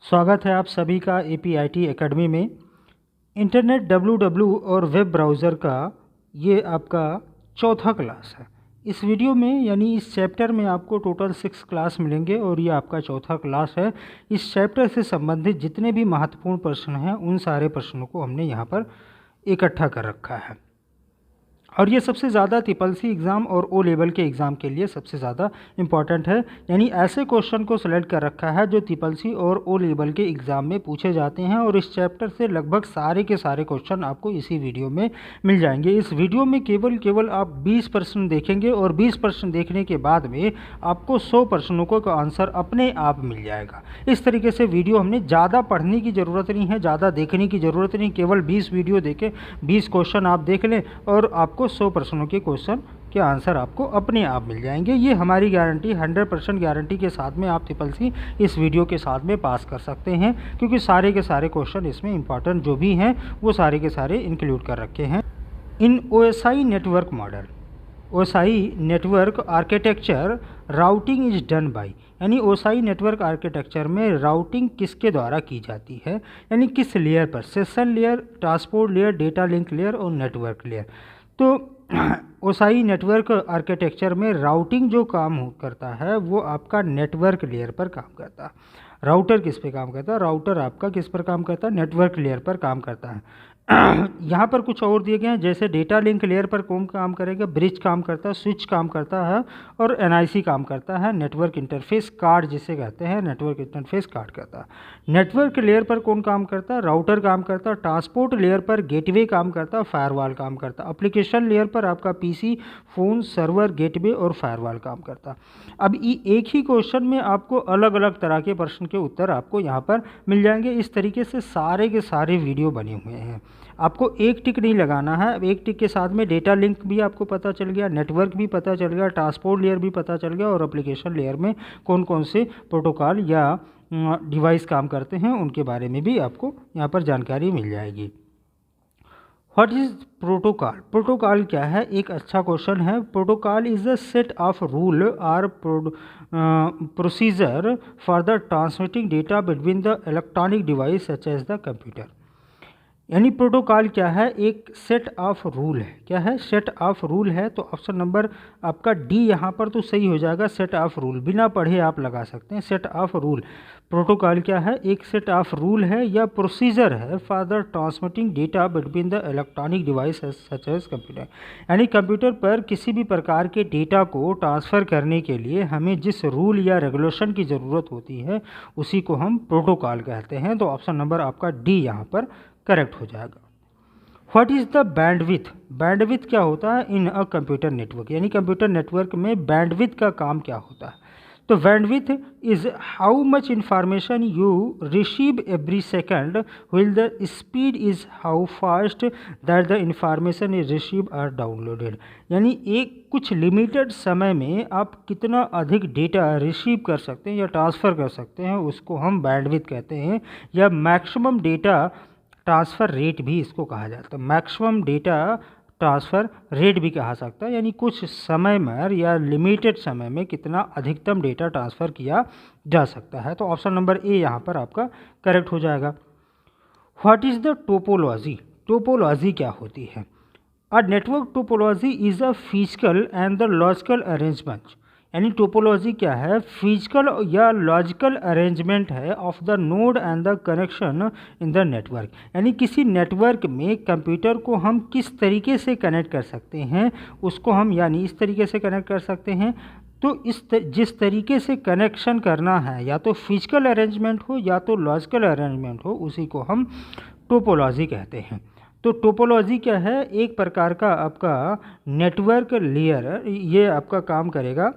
स्वागत है आप सभी का APIT एकेडमी में। इंटरनेट WW और वेब ब्राउज़र का ये आपका चौथा क्लास है। इस वीडियो में यानी इस चैप्टर में आपको टोटल 6 क्लास मिलेंगे और ये आपका चौथा क्लास है। इस चैप्टर से संबंधित जितने भी महत्वपूर्ण प्रश्न हैं उन सारे प्रश्नों को हमने यहाँ पर इकट्ठा कर रखा है और ये सबसे ज़्यादा TCC एग्ज़ाम और O लेवल के एग्ज़ाम के लिए सबसे ज़्यादा इम्पॉर्टेंट है। यानी ऐसे क्वेश्चन को सेलेक्ट कर रखा है जो TCC और O लेवल के एग्ज़ाम में पूछे जाते हैं और इस चैप्टर से लगभग सारे के सारे क्वेश्चन आपको इसी वीडियो में मिल जाएंगे। इस वीडियो में केवल आप 20 प्रश्न देखेंगे और 20 प्रश्न देखने के बाद में आपको 100 प्रश्नों का आंसर अपने आप मिल जाएगा। इस तरीके से वीडियो हमने ज़्यादा पढ़ने की ज़रूरत नहीं है, ज़्यादा देखने की ज़रूरत नहीं, केवल 20 वीडियो देखें, 20 क्वेश्चन आप देख लें और आपको 100 प्रश्नों के क्वेश्चन के आंसर आपको अपने आप मिल जाएंगे। ये हमारी गारंटी 100% गारंटी के साथ में आप TCC इस वीडियो के साथ में पास कर सकते हैं, क्योंकि सारे के सारे क्वेश्चन इसमें इंपॉर्टेंट जो भी हैं वो सारे के सारे इंक्लूड कर रखे हैं। इन OSI network model, OSI network architecture routing is done by, यानी OSI नेटवर्क आर्किटेक्चर में राउटिंग किसके द्वारा की जाती है, यानी किस लेयर पर, session layer, transport layer, data link layer और नेटवर्क लेयर। तो OSI नेटवर्क आर्किटेक्चर में राउटिंग जो काम करता है वो आपका नेटवर्क लेयर पर काम करता है। राउटर किस पे काम करता है? राउटर आपका किस पर काम करता है? नेटवर्क लेयर पर काम करता है। यहाँ पर कुछ और दिए गए हैं, जैसे डेटा लिंक लेयर पर कौन काम करेगा? ब्रिज काम करता है, स्विच काम करता है और NIC काम करता है, नेटवर्क इंटरफेस कार्ड जिसे कहते हैं, नेटवर्क इंटरफेस कार्ड करता है। नेटवर्क लेयर पर कौन काम करता है? राउटर काम करता है। ट्रांसपोर्ट लेयर पर गेटवे काम करता है, फायरवॉल काम करता है। एप्लीकेशन लेयर पर आपका PC, फ़ोन, सर्वर, गेटवे और फायरवॉल काम करता है। अब एक ही क्वेश्चन में आपको अलग अलग तरह के प्रश्न के उत्तर आपको यहाँ पर मिल जाएंगे। इस तरीके से सारे के सारे वीडियो बने हुए हैं। आपको एक टिक नहीं लगाना है, एक टिक के साथ में डेटा लिंक भी आपको पता चल गया, नेटवर्क भी पता चल गया, ट्रांसपोर्ट लेयर भी पता चल गया और एप्लीकेशन लेयर में कौन कौन से प्रोटोकॉल या डिवाइस काम करते हैं उनके बारे में भी आपको यहाँ पर जानकारी मिल जाएगी। What is protocol? प्रोटोकॉल क्या है? एक अच्छा क्वेश्चन है। Protocol is a set of rule और procedure for the transmitting data between the electronic device such as the computer. यानी प्रोटोकॉल क्या है? एक सेट ऑफ रूल है। क्या है? सेट ऑफ रूल है। तो ऑप्शन नंबर आपका D यहाँ पर तो सही हो जाएगा। सेट ऑफ रूल बिना पढ़े आप लगा सकते हैं। सेट ऑफ रूल, प्रोटोकॉल क्या है? एक सेट ऑफ रूल है या प्रोसीजर है for the transmitting data between the electronic device such as computer. यानी कंप्यूटर पर किसी भी प्रकार के डेटा को ट्रांसफ़र करने के लिए हमें जिस रूल या रेगुलेशन की ज़रूरत होती है उसी को हम प्रोटोकॉल कहते हैं। तो ऑप्शन नंबर आपका D यहाँ पर करेक्ट हो जाएगा। What is the bandwidth? Bandwidth क्या होता है इन अ कंप्यूटर नेटवर्क? यानी कंप्यूटर नेटवर्क में बैंडविथ का काम क्या होता है? तो bandwidth is how much information you receive every second wheel the speed is how fast that the information is receive और डाउनलोडेड। यानी एक कुछ लिमिटेड समय में आप कितना अधिक डेटा रिसीव कर सकते हैं या ट्रांसफ़र कर सकते हैं उसको हम बैंडविथ कहते हैं, या मैक्सिमम डेटा ट्रांसफ़र रेट भी इसको कहा जाता है। मैक्सिमम डेटा ट्रांसफ़र रेट भी कहा सकता है, यानी कुछ समय में या लिमिटेड समय में कितना अधिकतम डेटा ट्रांसफ़र किया जा सकता है। तो ऑप्शन नंबर A यहाँ पर आपका करेक्ट हो जाएगा। What is the topology? Topology क्या होती है? A network topology is a physical and the logical arrangement. यानी टोपोलॉजी क्या है? फिजिकल या लॉजिकल अरेंजमेंट है of the node and the connection in the network. यानी किसी नेटवर्क में कंप्यूटर को हम किस तरीके से कनेक्ट कर सकते हैं उसको हम यानी इस तरीके से कनेक्ट कर सकते हैं। तो जिस तरीके से कनेक्शन करना है या तो फिजिकल अरेंजमेंट हो या तो लॉजिकल अरेंजमेंट हो उसी को हम टोपोलॉजी कहते हैं। तो टोपोलॉजी क्या है? एक प्रकार का आपका नेटवर्क लेयर, ये आपका काम करेगा।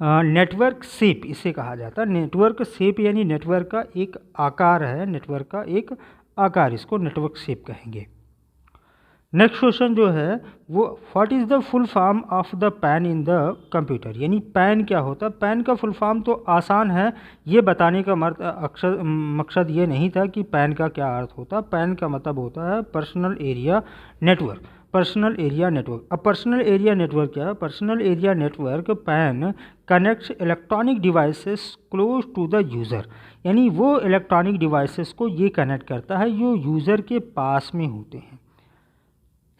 नेटवर्क शेप इसे कहा जाता है। नेटवर्क शेप यानी नेटवर्क का एक आकार है, नेटवर्क का एक आकार, इसको नेटवर्क शेप कहेंगे। नेक्स्ट क्वेश्चन जो है वो what is the full form of the pan in the computer? यानी पैन क्या होता है? पैन का फुल फॉर्म तो आसान है, ये बताने का मकसद ये नहीं था कि पैन का क्या अर्थ होता है। पैन का मतलब होता है personal area network. Personal area network. अब पर्सनल एरिया नेटवर्क क्या है? Personal area network PAN connects electronic devices close to the user, यानी वो इलेक्ट्रॉनिक डिवाइसेस को ये कनेक्ट करता है जो यूज़र के पास में होते हैं,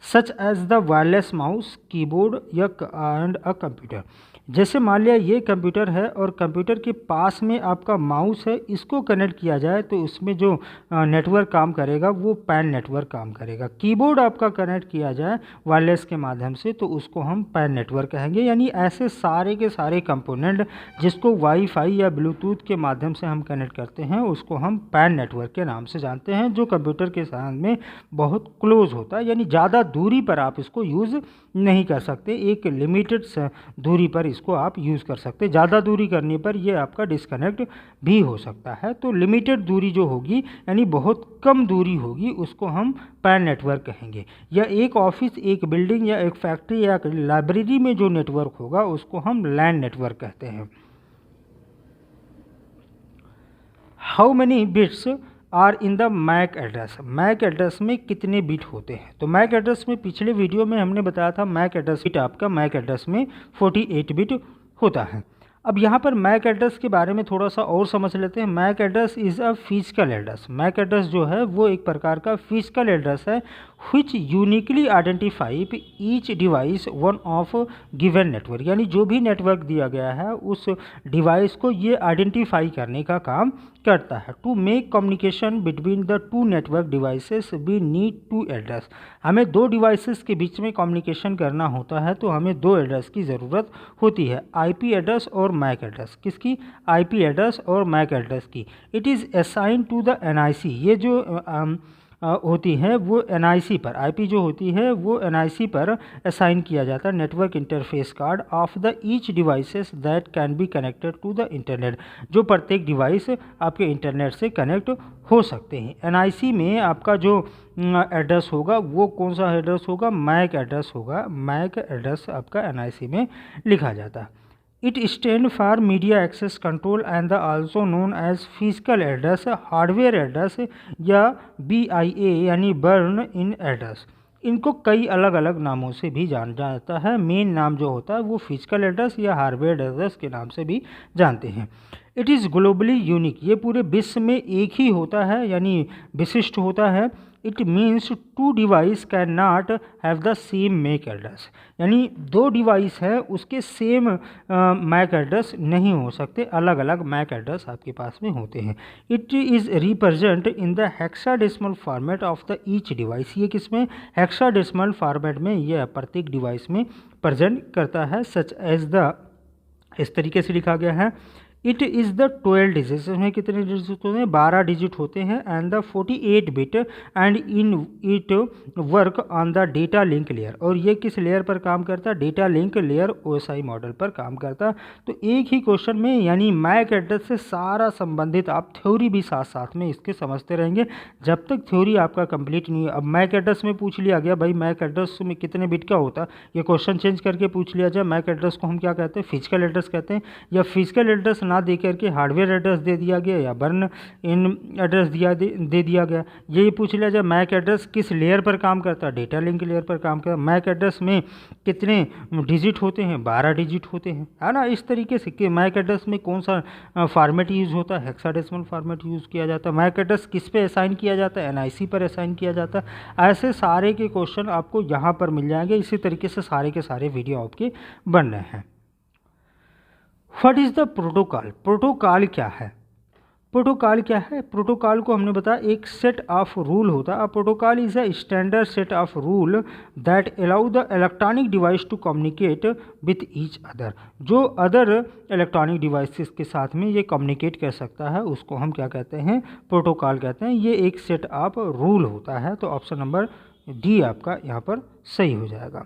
such as the wireless mouse, keyboard या एंड अ कंप्यूटर। जैसे मान लिया ये कंप्यूटर है और कंप्यूटर के पास में आपका माउस है, इसको कनेक्ट किया जाए तो उसमें जो नेटवर्क काम करेगा वो पैन नेटवर्क काम करेगा। कीबोर्ड आपका कनेक्ट किया जाए वायरलेस के माध्यम से तो उसको हम पैन नेटवर्क कहेंगे। यानी ऐसे सारे के सारे कंपोनेंट जिसको वाईफाई या ब्लूटूथ के माध्यम से हम कनेक्ट करते हैं उसको हम पैन नेटवर्क के नाम से जानते हैं, जो कंप्यूटर के साथ में बहुत क्लोज होता है, यानी ज़्यादा दूरी पर आप इसको यूज़ नहीं कर सकते, एक लिमिटेड दूरी पर इसको आप यूज़ कर सकते। ज़्यादा दूरी करने पर ये आपका डिस्कनेक्ट भी हो सकता है। तो लिमिटेड दूरी जो होगी यानी बहुत कम दूरी होगी उसको हम पैन नेटवर्क कहेंगे। या एक ऑफिस, एक बिल्डिंग या एक फैक्ट्री या लाइब्रेरी में जो नेटवर्क होगा उसको हम लैन नेटवर्क कहते हैं। How many bits are in the MAC address? MAC address में कितने बिट होते हैं? तो मैक एड्रेस में पिछले वीडियो में हमने बताया था मैक एड्रेस बिट आपका मैक एड्रेस में 48 बिट होता है। अब यहाँ पर मैक एड्रेस के बारे में थोड़ा सा और समझ लेते हैं। MAC address is a physical address. MAC address जो है वो एक प्रकार का फिजिकल एड्रेस है which uniquely identify each device one of given network, यानी जो भी नेटवर्क दिया गया है उस डिवाइस को ये आइडेंटिफाई करने का काम करता है। To make communication between the two network devices we need two address. हमें दो डिवाइसेस के बीच में कम्युनिकेशन करना होता है तो हमें दो एड्रेस की ज़रूरत होती है, आईपी एड्रेस और मैक एड्रेस। किसकी? आईपी एड्रेस और मैक एड्रेस की। It is assign to the NIC. ये जो होती है वो एनआईसी पर, आईपी जो होती है वो एनआईसी पर असाइन किया जाता है, network interface card of the each devices that can be connected to the internet, जो प्रत्येक डिवाइस आपके इंटरनेट से कनेक्ट हो सकते हैं। एनआईसी में आपका जो एड्रेस होगा वो कौन सा एड्रेस होगा? मैक एड्रेस होगा। मैक एड्रेस आपका एनआईसी में लिखा जाता है। It stands for Media Access Control and also known as Physical Address, Hardware Address या BIA यानी Burn in Address। इनको कई अलग अलग नामों से भी जाना जाता है। मेन नाम जो होता है वो फिजिकल एड्रेस या हार्डवेयर एड्रेस के नाम से भी जानते हैं। It is globally unique. ये पूरे विश्व में एक ही होता है यानी विशिष्ट होता है। It means two device can not have the same MAC address, यानी दो डिवाइस है उसके सेम मैक एड्रेस नहीं हो सकते, अलग अलग मैक एड्रेस आपके पास में होते हैं। It is represent in the hexadecimal format of the each device. ये किसमें? हेक्साडेसिमल फॉर्मेट में यह प्रत्येक डिवाइस में प्रेजेंट करता है। सच एज द, इस तरीके से लिखा गया है। It is the 12 digit. इसमें कितने डिजिट होते हैं? 12 डिजिट होते हैं। And the 48 bit and in it work on the data link layer. और ये किस लेयर पर काम करता है? Data link layer OSI model पर काम करता है। तो एक ही क्वेश्चन में यानी मैक एड्रेस से सारा संबंधित आप थ्योरी भी साथ साथ में इसके समझते रहेंगे जब तक थ्योरी आपका कंप्लीट नहीं है। अब मैक एड्रेस में पूछ लिया गया भाई मैक एड्रेस में कितने बिट का होता है, ये क्वेश्चन चेंज करके पूछ लिया जाए मैक एड्रेस को हम क्या कहते हैं? फिजिकल एड्रेस कहते हैं। या फिजिकल एड्रेस ना दे करके हार्डवेयर एड्रेस दे दिया गया या बर्न इन एड्रेस दे दिया गया। ये पूछ लिया जाए मैक एड्रेस किस लेयर पर काम करता है? डेटा लिंक लेयर पर काम करता है। मैक एड्रेस में कितने डिजिट होते हैं? 12 डिजिट होते हैं, है ना। इस तरीके से कि मैक एड्रेस में कौन सा फॉर्मेट यूज़ होता है? हेक्साडेसिमल फॉर्मेट यूज़ किया जाता है। मैक एड्रेस किस पे असाइन किया जाता है? एनआईसी पर असाइन किया जाता है। ऐसे सारे के क्वेश्चन आपको यहाँ पर मिल जाएंगे। इसी तरीके से सारे के सारे वीडियो आपके बन रहे हैं। What is the protocol? Protocol क्या है? प्रोटोकॉल क्या है? प्रोटोकॉल को हमने बताया एक सेट ऑफ रूल होता है। Protocol is a standard set of rule that allow the electronic device to communicate with each other. जो अदर इलेक्ट्रॉनिक डिवाइसेस के साथ में ये कम्युनिकेट कर सकता है उसको हम क्या कहते हैं? प्रोटोकॉल कहते हैं। ये एक सेट ऑफ रूल होता है। तो ऑप्शन नंबर डी आपका यहाँ पर सही हो जाएगा।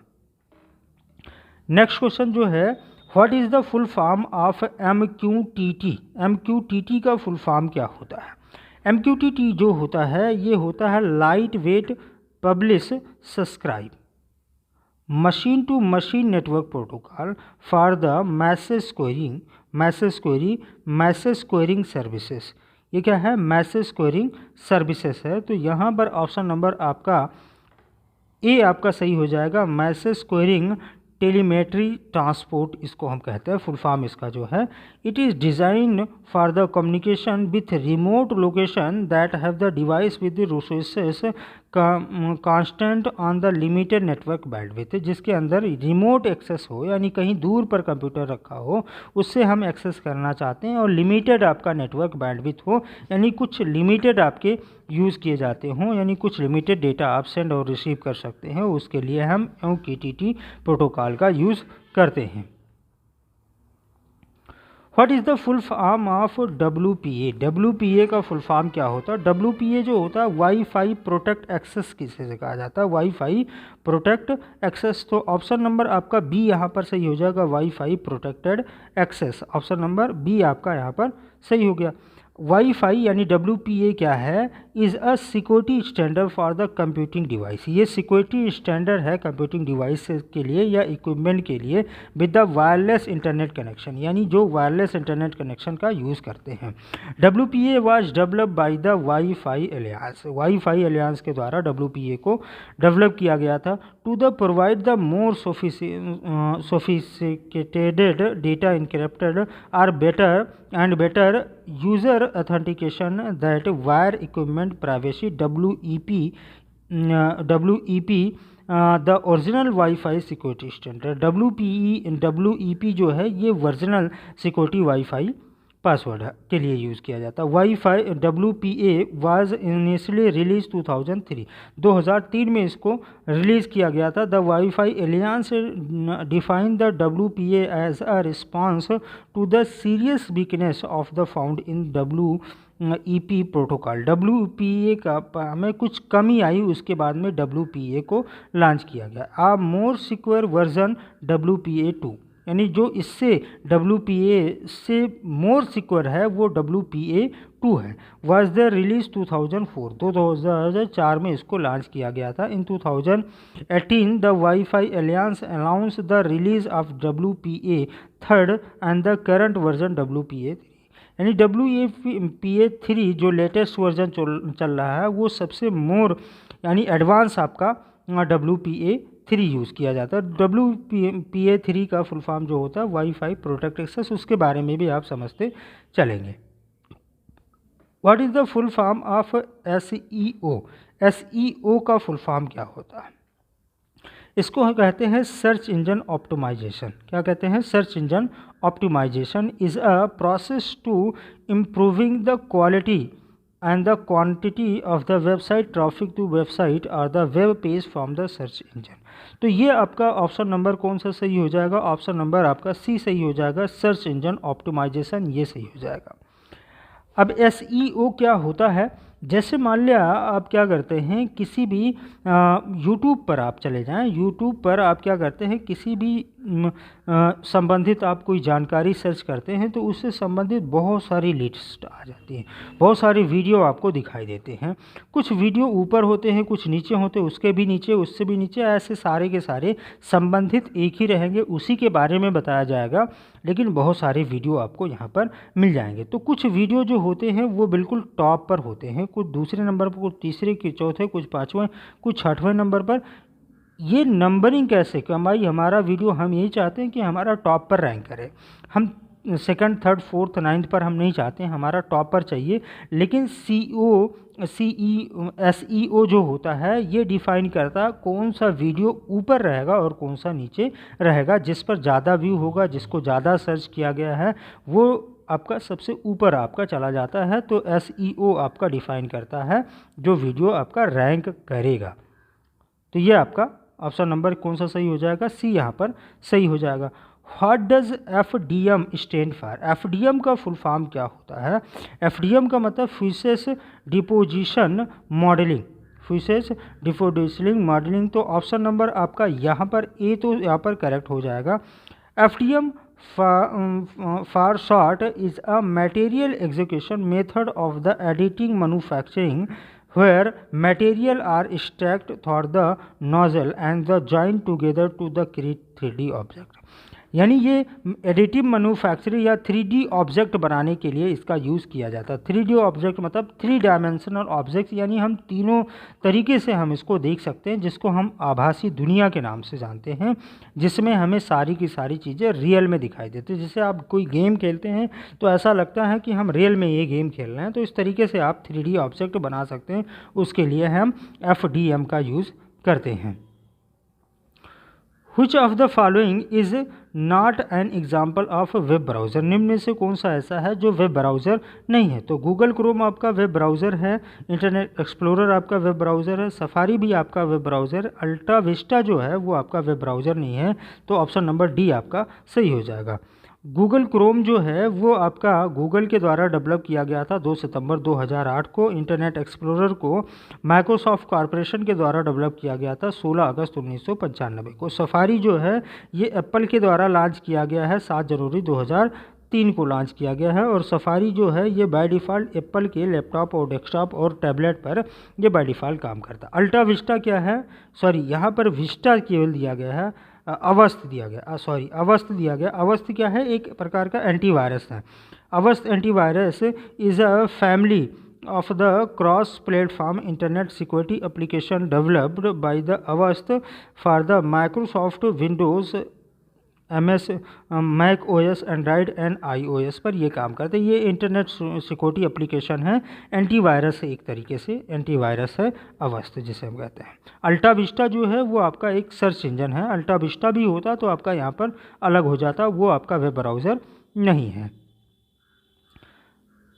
नेक्स्ट क्वेश्चन जो है what is the full form of MQTT? MQTT का फुल फॉर्म क्या होता है? MQTT जो होता है ये होता है light weight publish subscribe machine to machine network protocol for the message querying services. ये क्या है? मैसेज क्वेरिंग सर्विसेज है। तो यहाँ पर ऑप्शन नंबर आपका ए आपका सही हो जाएगा मैसेज स्क्वेयरिंग टेलीमेट्री ट्रांसपोर्ट, इसको हम कहते हैं, फुल फॉर्म इसका जो है, it is design for the communication with remote location that have the device with the resources constant on the limited network bandwidth, जिसके अंदर रिमोट एक्सेस हो, यानी कहीं दूर पर कंप्यूटर रखा हो, उससे हम एक्सेस करना चाहते हैं, और लिमिटेड आपका नेटवर्क बैंडविड्थ हो, यानी कुछ लिमिटेड आपके यूज़ किए जाते हों, यानी कुछ लिमिटेड डेटा आप सेंड और रिसीव कर सकते हैं, उसके लिए हम MQTT प्रोटोकॉल का यूज़ करते हैं। What is the full form of WPA? WPA का फुल फॉर्म क्या होता है? WPA जो होता है वाईफाई प्रोटेक्ट एक्सेस किसे कहा जाता है? WiFi protect access. तो ऑप्शन नंबर आपका बी यहाँ पर सही हो जाएगा, WiFi protected access. Option number B आपका यहाँ पर सही हो गया। वाईफाई यानी WPA क्या है? Is a security standard for the computing device. ये सिक्योरिटी स्टैंडर्ड है कंप्यूटिंग डिवाइस के लिए या इक्विपमेंट के लिए with the wireless internet connection, यानी जो वायरलेस इंटरनेट कनेक्शन का यूज़ करते हैं। WPA was developed by the WiFi alliance. WiFi alliance के द्वारा WPA को डेवलप किया गया था to the provide the more sophisticated data encrypted or better and better user authentication that wire equipment privacy WEP the original Wi-Fi security standard। WEP जो है ये original security wifi password के लिए use किया जाता है। WiFi WPA was initially release 2003 में इसको रिलीज़ किया गया था। The WiFi alliance define the WPA as a response to the serious weakness of the found in WEP protocol. WPA का हमें कुछ कमी आई, उसके बाद में WPA को लॉन्च किया गया। आ मोर सिक्योर वर्जन WPA 2, यानी जो इससे WPA से मोर सिक्योर है वो WPA 2 है। वाज द रिलीज 2004 में इसको लॉन्च किया गया था। इन 2018 the WiFi aliens announce the release of WPA 3 and the current version WPA 3, यानी WPA 3 जो लेटेस्ट वर्जन चल रहा है वो सबसे मोर यानी एडवांस आपका WPA 3 यूज़ किया जाता है। WPA 3 का फुल फॉर्म जो होता है वाईफाई प्रोटेक्ट एक्सेस, उसके बारे में भी आप समझते चलेंगे। What is the full form of SEO? SEO का फुल फॉर्म क्या होता है? इसको हम कहते हैं सर्च इंजन ऑप्टिमाइजेशन। क्या कहते हैं? Search engine optimization is a process to improving the quality and the quantity of the website traffic to website or the web page from the search engine। तो ये आपका ऑप्शन नंबर कौन सा सही हो जाएगा? ऑप्शन नंबर आपका सी सही हो जाएगा, सर्च इंजन ऑप्टिमाइजेशन, ये सही हो जाएगा। अब SEO क्या होता है? जैसे मान लिया आप क्या करते हैं, किसी भी यूट्यूब पर आप चले जाएं, यूट्यूब पर आप क्या करते हैं, किसी भी संबंधित आप कोई जानकारी सर्च करते हैं तो उससे संबंधित बहुत सारी लिस्ट आ जाती है, बहुत सारी वीडियो आपको दिखाई देते हैं। कुछ वीडियो ऊपर होते हैं, कुछ नीचे होते हैं, उसके भी नीचे, उससे भी नीचे, ऐसे सारे के सारे संबंधित एक ही रहेंगे, उसी के बारे में बताया जाएगा, लेकिन बहुत सारे वीडियो आपको यहाँ पर मिल जाएंगे। तो कुछ वीडियो जो होते हैं वो बिल्कुल टॉप पर होते हैं, कुछ दूसरे नंबर पर, कुछ तीसरे, कुछ चौथे, कुछ पाँचवें, कुछ छठवें नंबर पर। ये नंबरिंग कैसे कि भाई हमारा वीडियो, हम यही चाहते हैं कि हमारा टॉप पर रैंक करे, हम सेकंड, थर्ड, फोर्थ, नाइन्थ पर हम नहीं चाहते हैं, हमारा टॉप पर चाहिए। लेकिन SEO जो होता है ये डिफ़ाइन करता है कौन सा वीडियो ऊपर रहेगा और कौन सा नीचे रहेगा, जिस पर ज़्यादा व्यू होगा, जिसको ज़्यादा सर्च किया गया है, वो आपका सबसे ऊपर आपका चला जाता है। तो SEO आपका डिफ़ाइन करता है जो वीडियो आपका रैंक करेगा। तो ये आपका ऑप्शन नंबर कौन सा सही हो जाएगा? सी यहाँ पर सही हो जाएगा। What does FDM stand for? FDM का फुल फॉर्म क्या होता है? FDM का मतलब face deposition modelling, face depositioning modelling. तो ऑप्शन नंबर आपका यहाँ पर ए तो यहाँ पर करेक्ट हो जाएगा। FDM for short is a material execution method of the editing manufacturing where material are stacked through the nozzle and the joined together to the create 3D object। यानी ये एडिटिव मैन्युफैक्चरिंग या 3D object बनाने के लिए इसका use किया जाता है। 3D ऑब्जेक्ट मतलब 3 डायमेंशनल ऑब्जेक्ट, यानी हम तीनों तरीके से हम इसको देख सकते हैं, जिसको हम आभासी दुनिया के नाम से जानते हैं, जिसमें हमें सारी की सारी चीज़ें रियल में दिखाई देती है। जैसे आप कोई गेम खेलते हैं तो ऐसा लगता है कि हम रियल में ये गेम खेल रहे हैं, तो इस तरीके से आप 3D ऑब्जेक्ट बना सकते हैं। उसके लिए हम FDM का यूज़ करते हैं। Which of the following is not an example of web browser? निम्न में से कौन सा ऐसा है जो वेब ब्राउज़र नहीं है? तो गूगल क्रोम आपका वेब ब्राउज़र है, इंटरनेट एक्सप्लोरर आपका वेब ब्राउज़र है, सफारी भी आपका वेब ब्राउज़र, अल्ट्रा विस्टा जो है वो आपका वेब ब्राउज़र नहीं है। तो ऑप्शन नंबर डी आपका सही हो जाएगा। गूगल क्रोम जो है वो आपका गूगल के द्वारा डेवलप किया गया था 2 सितंबर 2008 को। इंटरनेट एक्सप्लोरर को माइक्रोसॉफ्ट कॉरपोरेशन के द्वारा डेवलप किया गया था 16 अगस्त 1995 को। सफारी जो है ये एप्पल के द्वारा लॉन्च किया गया है 7 जनवरी 2003 को लॉन्च किया गया है। और सफारी जो है ये बाय डिफ़ॉल्ट एप्पल के लैपटॉप और डेस्कटॉप और टैबलेट पर ये बाय डिफ़ॉल्ट काम करता है। अल्ट्रा विस्टा क्या है? सॉरी, यहाँ पर विस्टा केवल दिया गया है, अवस्थ दिया गया, अवस्थ दिया गया। अवस्थ क्या है? एक प्रकार का एंटीवायरस है। Avast antivirus is a family of the cross-platform internet security application developed by the Avast for the Microsoft Windows, MS, Mac OS, Android and iOS पर ये काम करते हैं। ये इंटरनेट सिक्योरिटी एप्लीकेशन है, एंटीवायरस है, एक तरीके से एंटीवायरस है अवस्थ जिसे हम कहते हैं। अल्ट्रा विस्टा जो है वो आपका एक सर्च इंजन है। अल्ट्रा विस्टा भी होता तो आपका यहाँ पर अलग हो जाता, वो आपका वेब ब्राउज़र नहीं है।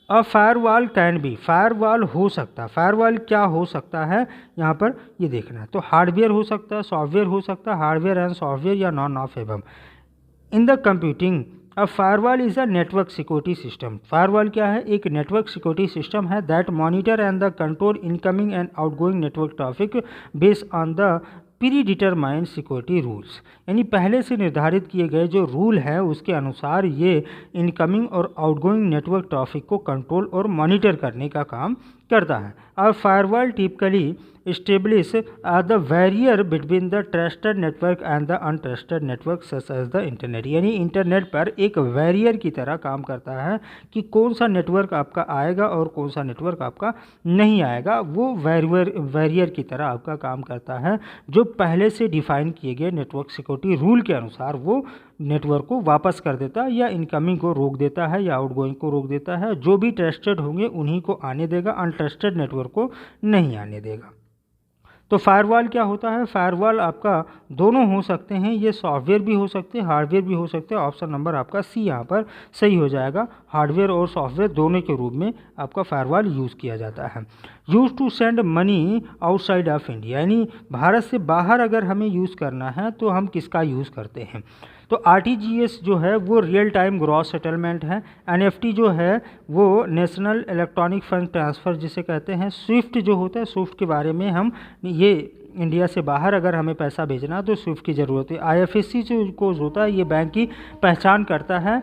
अब फायरवॉल कैन बी, फायरवॉल हो सकता है। फायरवॉल क्या हो सकता है यहाँ पर ये देखना है। तो हार्डवेयर हो सकता है, सॉफ्टवेयर हो सकता है, हार्डवेयर एंड सॉफ्टवेयर या नॉन ऑफ एवं। In the computing a firewall is a network security system. Firewall क्या है? एक नेटवर्क सिक्योरिटी सिस्टम है that monitor and the control incoming and outgoing network traffic based on the pre determined security rules. यानी पहले से निर्धारित किए गए जो रूल हैं उसके अनुसार ये इनकमिंग और आउटगोइंग नेटवर्क ट्रैफिक को कंट्रोल और मॉनिटर करने का काम करता है। और firewall typically establish the barrier between the trusted network and the untrusted network such as the internet। यानी इंटरनेट पर एक बैरियर की तरह काम करता है कि कौन सा नेटवर्क आपका आएगा और कौन सा नेटवर्क आपका नहीं आएगा। वो बैरियर की तरह आपका काम करता है, जो पहले से डिफाइन किए गए नेटवर्क सिक्योरिटी रूल के अनुसार वो नेटवर्क को वापस कर देता है या इनकमिंग को रोक देता है या आउटगोइंग को रोक देता है। जो भी ट्रस्टेड होंगे उन्हीं को आने देगा, अनट्रस्टेड नेटवर्क को नहीं आने देगा। तो फायरवॉल क्या होता है? फायरवॉल आपका दोनों हो सकते हैं, ये सॉफ्टवेयर भी हो सकते हैं, हार्डवेयर भी हो सकते हैं। ऑप्शन नंबर आपका सी यहाँ पर सही हो जाएगा। हार्डवेयर और सॉफ्टवेयर दोनों के रूप में आपका फायरवॉल यूज़ किया जाता है। Use to send money outside of India, यानी भारत से बाहर अगर हमें यूज़ करना है तो हम किसका यूज़ करते हैं? तो RTGS जो है वो रियल टाइम ग्रॉस सेटलमेंट है। NFT जो है वो नेशनल इलेक्ट्रॉनिक फंड ट्रांसफ़र जिसे कहते हैं। स्विफ्ट जो होता है, स्विफ्ट के बारे में हम ये इंडिया से बाहर अगर हमें पैसा भेजना तो स्विफ्ट की ज़रूरत है। IFSC जो कोड होता है ये बैंक की पहचान करता है,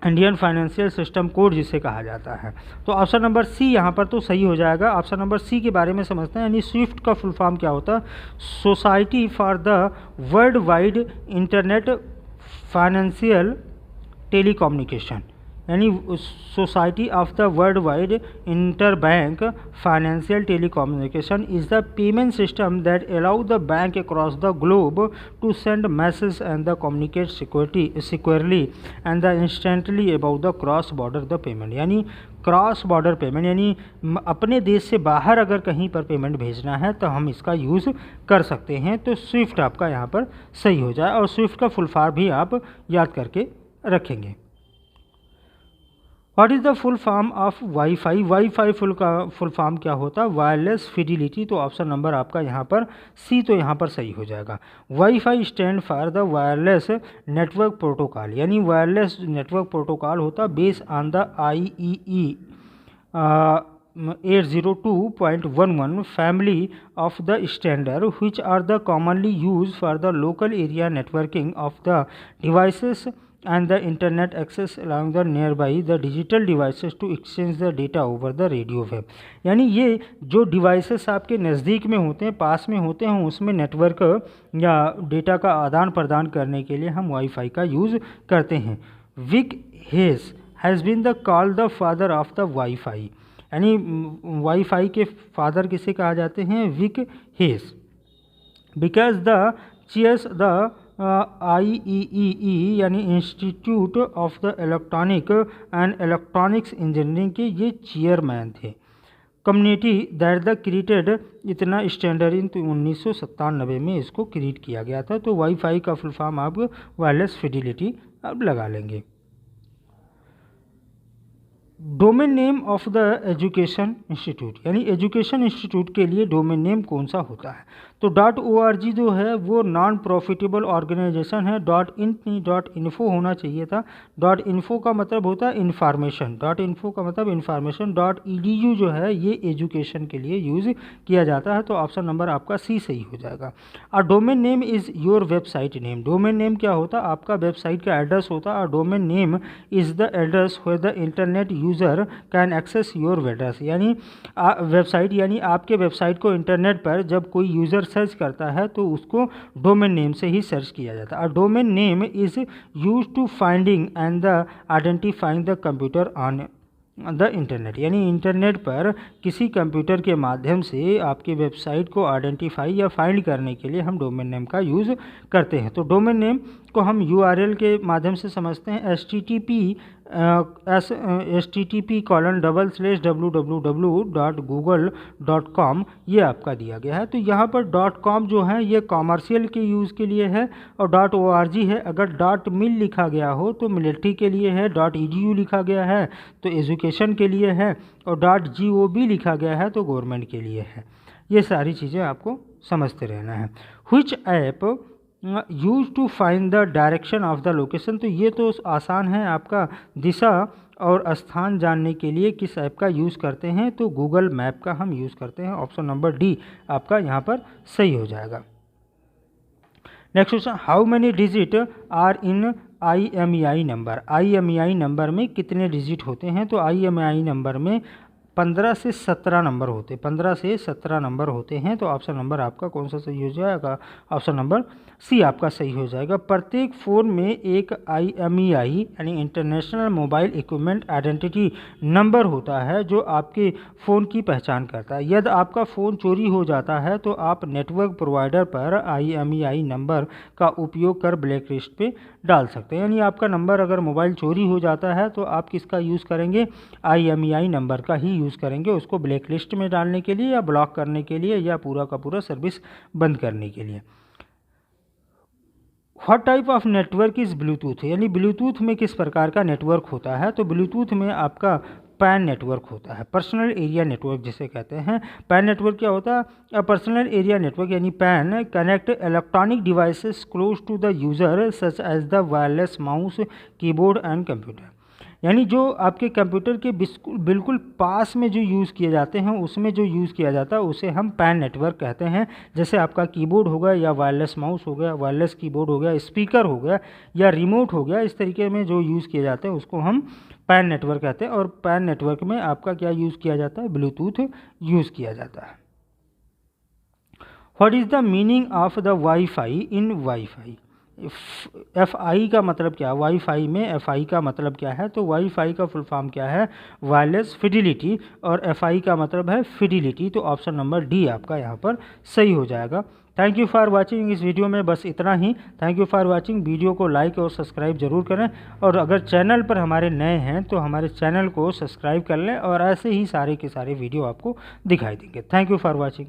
इंडियन फाइनेंशियल सिस्टम कोड जिसे कहा जाता है। तो ऑप्शन नंबर सी यहाँ पर तो सही हो जाएगा। ऑप्शन नंबर सी के बारे में समझते हैं। यानी स्विफ्ट का फुल फॉर्म क्या होता है? Society for the world wide internet financial telecommunication, यानी society of the world wide interbank financial telecommunication is the payment system that allow the bank across the globe to send message and the communicate securely and the instantly about the cross border the payment. यानी cross border payment, यानी अपने देश से बाहर अगर कहीं पर payment भेजना है तो हम इसका यूज़ कर सकते हैं। तो स्विफ्ट आपका यहाँ पर सही हो जाए और स्विफ्ट का फुल फॉर्म भी आप याद करके रखेंगे। What is the full form of wifi? Wifi full form क्या होता है? Wireless fidelity. तो ऑप्शन नंबर आपका यहाँ पर सी तो यहाँ पर सही हो जाएगा। Wifi stand for the wireless network protocol, यानी वायरलेस नेटवर्क प्रोटोकॉल होता based on the IEEE 802.11 family of the standard which are the commonly used for the local area networking of the devices and the internet access along the nearby the digital devices to exchange the data over the radio wave। यानी ये जो devices आपके नज़दीक में होते हैं, पास में होते हैं, उसमें नेटवर्क या डेटा का आदान प्रदान करने के लिए हम वाईफाई का यूज़ करते हैं। Vic Hayes has been the called the father of the wifi, यानी वाईफाई के फादर किसे कहा जाते हैं? Vic Hayes, because the chairs the IEEE यानी institute of the electronic and electronics engineering के ये चेयरमैन थे। कम्युनिटी दैट द क्रिएटेड, इतना स्टैंडर्ड इन 1997 में इसको क्रिएट किया गया था। तो वाईफाई का फुल फॉर्म आप वायरलेस फिडिलिटी अब लगा लेंगे। Domain name of the education institute, यानी एजुकेशन इंस्टीट्यूट के लिए डोमेन नेम कौन सा होता है? तो .org जो है वो नॉन प्रॉफिटेबल ऑर्गेनाइजेशन है। .info होना चाहिए था। .info का मतलब होता है इंफॉर्मेशन, .info का मतलब इंफॉर्मेशन। .edu जो है ये एजुकेशन के लिए यूज़ किया जाता है। तो ऑप्शन नंबर आपका सी सही हो जाएगा। और domain name is your website name. Domain name क्या होता है? आपका वेबसाइट का एड्रेस होता है। और domain name is the address where the internet user can access your address, यानी वेबसाइट, यानी आपके वेबसाइट को इंटरनेट पर जब कोई यूज़र सर्च करता है तो उसको डोमेन नेम से ही सर्च किया जाता है। Domain name is used to finding and the identifying the computer on the internet, यानी इंटरनेट पर किसी कंप्यूटर के माध्यम से आपकी वेबसाइट को आइडेंटिफाई या फाइंड करने के लिए हम डोमेन नेम का यूज़ करते हैं। तो डोमेन नेम को हम URL के माध्यम से समझते हैं। http://www.google.com ये आपका दिया गया है। तो यहाँ पर .com जो है ये कॉमर्शियल के यूज़ के लिए है, और .org है। अगर .mil लिखा गया हो तो मिलिट्री के लिए है, .edu लिखा गया है तो एजुकेशन के लिए है, और .gov लिखा गया है तो गवर्नमेंट के लिए है। ये सारी चीज़ें आपको समझते रहना है। Which app use to find the direction of the location, तो ये तो आसान है। आपका दिशा और स्थान जानने के लिए किस ऐप का यूज़ करते हैं? तो गूगल मैप का हम यूज़ करते हैं। ऑप्शन नंबर डी आपका यहाँ पर सही हो जाएगा। Next question, how many digit are in IMEI number. IMEI number में कितने डिजिट होते हैं? तो IMEI नंबर में 15 से 17 नंबर होते हैं, 15 से 17 नंबर होते हैं। तो ऑप्शन नंबर आपका कौन सा सही हो जाएगा? ऑप्शन नंबर सी आपका सही हो जाएगा। प्रत्येक फ़ोन में एक IMEI यानी international mobile equipment identity number होता है जो आपके फ़ोन की पहचान करता है। यदि आपका फ़ोन चोरी हो जाता है तो आप नेटवर्क प्रोवाइडर पर IMEI नंबर का उपयोग कर ब्लैक लिस्ट पे डाल सकते हैं। यानी आपका नंबर अगर मोबाइल चोरी हो जाता है तो आप किसका यूज़ करेंगे? IMEI नंबर का ही यूज़ करेंगे, उसको ब्लैक लिस्ट में डालने के लिए या ब्लॉक करने के लिए या पूरा का पूरा सर्विस बंद करने के लिए। What type of network is Bluetooth, यानी ब्लूटूथ में किस प्रकार का नेटवर्क होता है? तो ब्लूटूथ में आपका पैन नेटवर्क होता है, पर्सनल एरिया नेटवर्क जिसे कहते हैं। पैन नेटवर्क क्या होता है? पर्सनल एरिया नेटवर्क यानी PAN connect electronic devices close to the user such as the wireless mouse, keyboard and computer, यानी जो आपके कंप्यूटर के बिल्कुल पास में जो यूज़ किए जाते हैं उसमें जो यूज़ किया जाता है उसे हम पैन नेटवर्क कहते हैं। जैसे आपका कीबोर्ड हो गया या वायरलेस माउस हो गया, वायरलेस कीबोर्ड हो गया, स्पीकर हो गया या रिमोट हो गया, इस तरीके में जो यूज़ किए जाते हैं उसको हम पैन नेटवर्क कहते हैं। और पैन नेटवर्क में आपका क्या यूज़ किया जाता है? ब्लूटूथ यूज़ किया जाता है। What is the meaning of the wifi in wifi? FI का मतलब क्या है? वाईफाई में FI का मतलब क्या है? तो वाईफाई का फुल फॉर्म क्या है? वायरलेस फिडिलिटी, और FI का मतलब है फिडिलिटी। तो ऑप्शन नंबर डी आपका यहाँ पर सही हो जाएगा। Thank you for watching. इस वीडियो में बस इतना ही। Thank you for watching. Video को लाइक और सब्सक्राइब जरूर करें, और अगर चैनल पर हमारे नए हैं तो हमारे चैनल को सब्सक्राइब कर लें, और ऐसे ही सारे के सारे वीडियो आपको दिखाई देंगे। Thank you for watching.